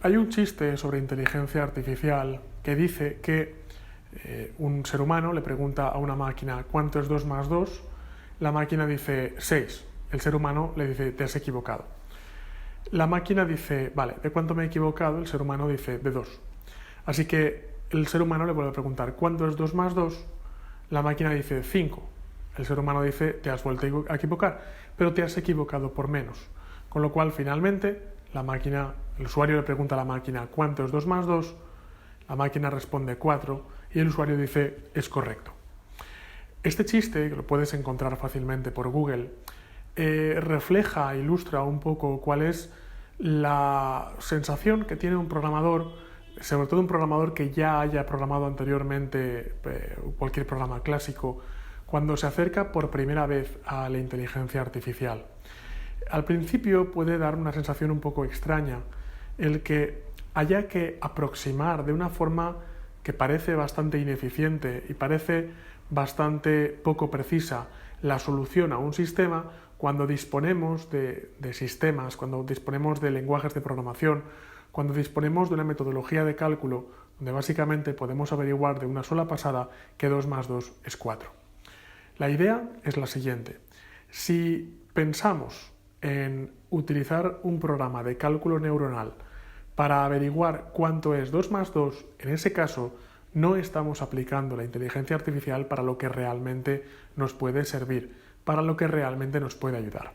Hay un chiste sobre inteligencia artificial que dice que un ser humano le pregunta a una máquina ¿cuánto es 2 más 2? La máquina dice 6. El ser humano le dice te has equivocado. La máquina dice, vale, ¿de cuánto me he equivocado? El ser humano dice de 2. Así que el ser humano le vuelve a preguntar ¿cuánto es 2 más 2? La máquina dice 5. El ser humano dice te has vuelto a equivocar, pero te has equivocado por menos. Con lo cual, finalmente, el usuario le pregunta a la máquina ¿cuánto es 2 más 2? La máquina responde 4 y el usuario dice es correcto. Este chiste, que lo puedes encontrar fácilmente por Google, refleja, ilustra un poco cuál es la sensación que tiene un programador, sobre todo un programador que ya haya programado anteriormente cualquier programa clásico, cuando se acerca por primera vez a la inteligencia artificial. Al principio puede dar una sensación un poco extraña el que haya que aproximar de una forma que parece bastante ineficiente y parece bastante poco precisa la solución a un sistema cuando disponemos de sistemas, cuando disponemos de lenguajes de programación, cuando disponemos de una metodología de cálculo donde básicamente podemos averiguar de una sola pasada que 2 más 2 es 4. La idea es la siguiente. Si pensamos en utilizar un programa de cálculo neuronal para averiguar cuánto es 2 más 2, en ese caso no estamos aplicando la inteligencia artificial para lo que realmente nos puede servir, para lo que realmente nos puede ayudar.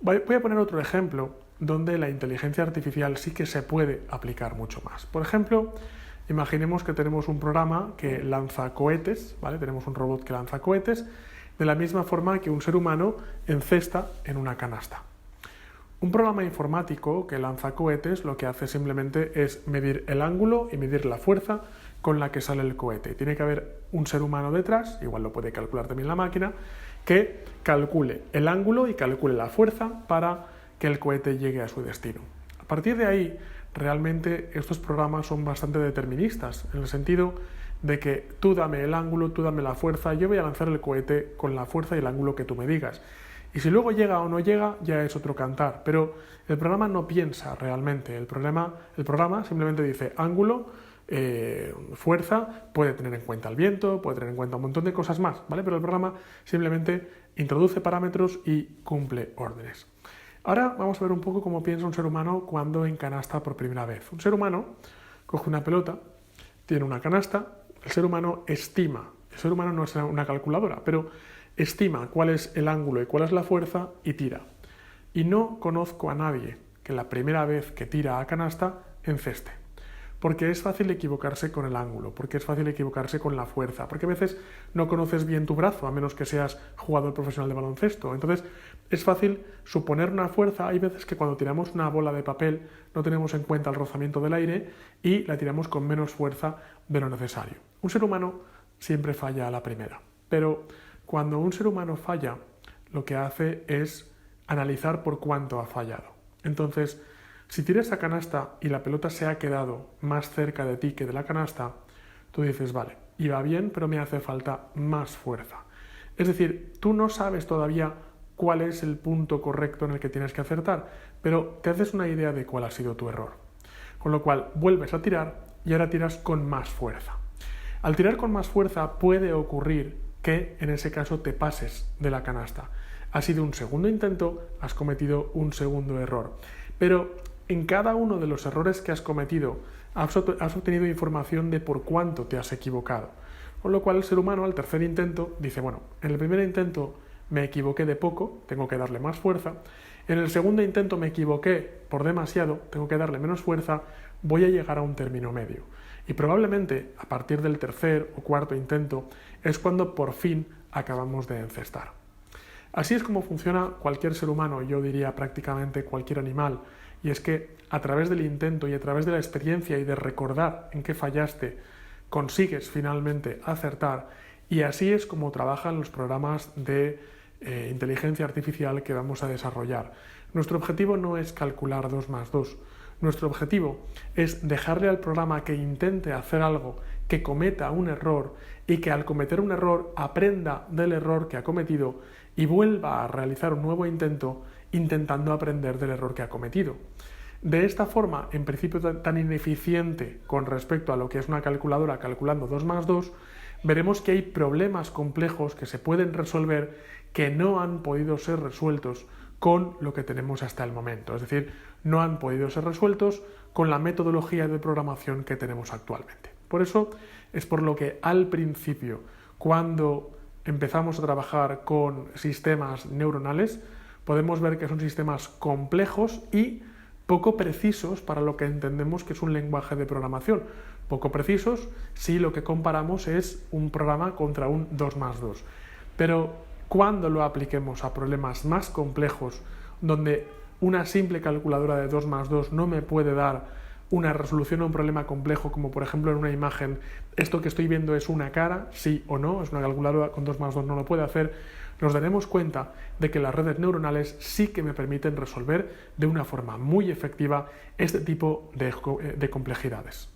Voy a poner otro ejemplo donde la inteligencia artificial sí que se puede aplicar mucho más. Por ejemplo, imaginemos que tenemos un programa que lanza cohetes, ¿vale? Tenemos un robot que lanza cohetes de la misma forma que un ser humano encesta en una canasta. Un programa informático que lanza cohetes lo que hace simplemente es medir el ángulo y medir la fuerza con la que sale el cohete. Tiene que haber un ser humano detrás, igual lo puede calcular también la máquina, que calcule el ángulo y calcule la fuerza para que el cohete llegue a su destino. A partir de ahí, realmente estos programas son bastante deterministas, en el sentido de que tú dame el ángulo, tú dame la fuerza, yo voy a lanzar el cohete con la fuerza y el ángulo que tú me digas. Y si luego llega o no llega, ya es otro cantar. Pero el programa no piensa realmente. El programa simplemente dice ángulo, fuerza, puede tener en cuenta el viento, puede tener en cuenta un montón de cosas más, ¿vale? Pero el programa simplemente introduce parámetros y cumple órdenes. Ahora vamos a ver un poco cómo piensa un ser humano cuando encanasta por primera vez. Un ser humano coge una pelota, tiene una canasta, el ser humano estima. El ser humano no es una calculadora, pero estima cuál es el ángulo y cuál es la fuerza y tira. Y no conozco a nadie que la primera vez que tira a canasta enceste. Porque es fácil equivocarse con el ángulo, porque es fácil equivocarse con la fuerza, porque a veces no conoces bien tu brazo, a menos que seas jugador profesional de baloncesto. Entonces es fácil suponer una fuerza. Hay veces que cuando tiramos una bola de papel no tenemos en cuenta el rozamiento del aire y la tiramos con menos fuerza de lo necesario. Un ser humano siempre falla a la primera, pero cuando un ser humano falla, lo que hace es analizar por cuánto ha fallado. Entonces, si tiras a canasta y la pelota se ha quedado más cerca de ti que de la canasta, tú dices, vale, iba bien, pero me hace falta más fuerza. Es decir, tú no sabes todavía cuál es el punto correcto en el que tienes que acertar, pero te haces una idea de cuál ha sido tu error. Con lo cual, vuelves a tirar y ahora tiras con más fuerza. Al tirar con más fuerza puede ocurrir que en ese caso te pases de la canasta. Ha sido un segundo intento, has cometido un segundo error. Pero en cada uno de los errores que has cometido has obtenido información de por cuánto te has equivocado. Con lo cual el ser humano al tercer intento dice, bueno, en el primer intento me equivoqué de poco, tengo que darle más fuerza. En el segundo intento me equivoqué por demasiado, tengo que darle menos fuerza, voy a llegar a un término medio. Y probablemente a partir del tercer o cuarto intento es cuando por fin acabamos de encestar. Así es como funciona cualquier ser humano, yo diría prácticamente cualquier animal, y es que a través del intento y a través de la experiencia y de recordar en qué fallaste, consigues finalmente acertar, y así es como trabajan los programas de inteligencia artificial que vamos a desarrollar. Nuestro objetivo no es calcular 2 más 2, nuestro objetivo es dejarle al programa que intente hacer algo, que cometa un error y que al cometer un error aprenda del error que ha cometido y vuelva a realizar un nuevo intento intentando aprender del error que ha cometido. De esta forma, en principio tan ineficiente con respecto a lo que es una calculadora calculando 2 más 2, veremos que hay problemas complejos que se pueden resolver que no han podido ser resueltos con lo que tenemos hasta el momento. Es decir, no han podido ser resueltos con la metodología de programación que tenemos actualmente. Por eso es por lo que al principio, cuando empezamos a trabajar con sistemas neuronales, podemos ver que son sistemas complejos y poco precisos para lo que entendemos que es un lenguaje de programación. Poco precisos si lo que comparamos es un programa contra un 2 más 2. Pero cuando lo apliquemos a problemas más complejos, donde una simple calculadora de 2 más 2 no me puede dar una resolución a un problema complejo, como por ejemplo en una imagen, esto que estoy viendo es una cara, sí o no, es una calculadora con 2 más 2 no lo puede hacer, nos daremos cuenta de que las redes neuronales sí que me permiten resolver de una forma muy efectiva este tipo de complejidades.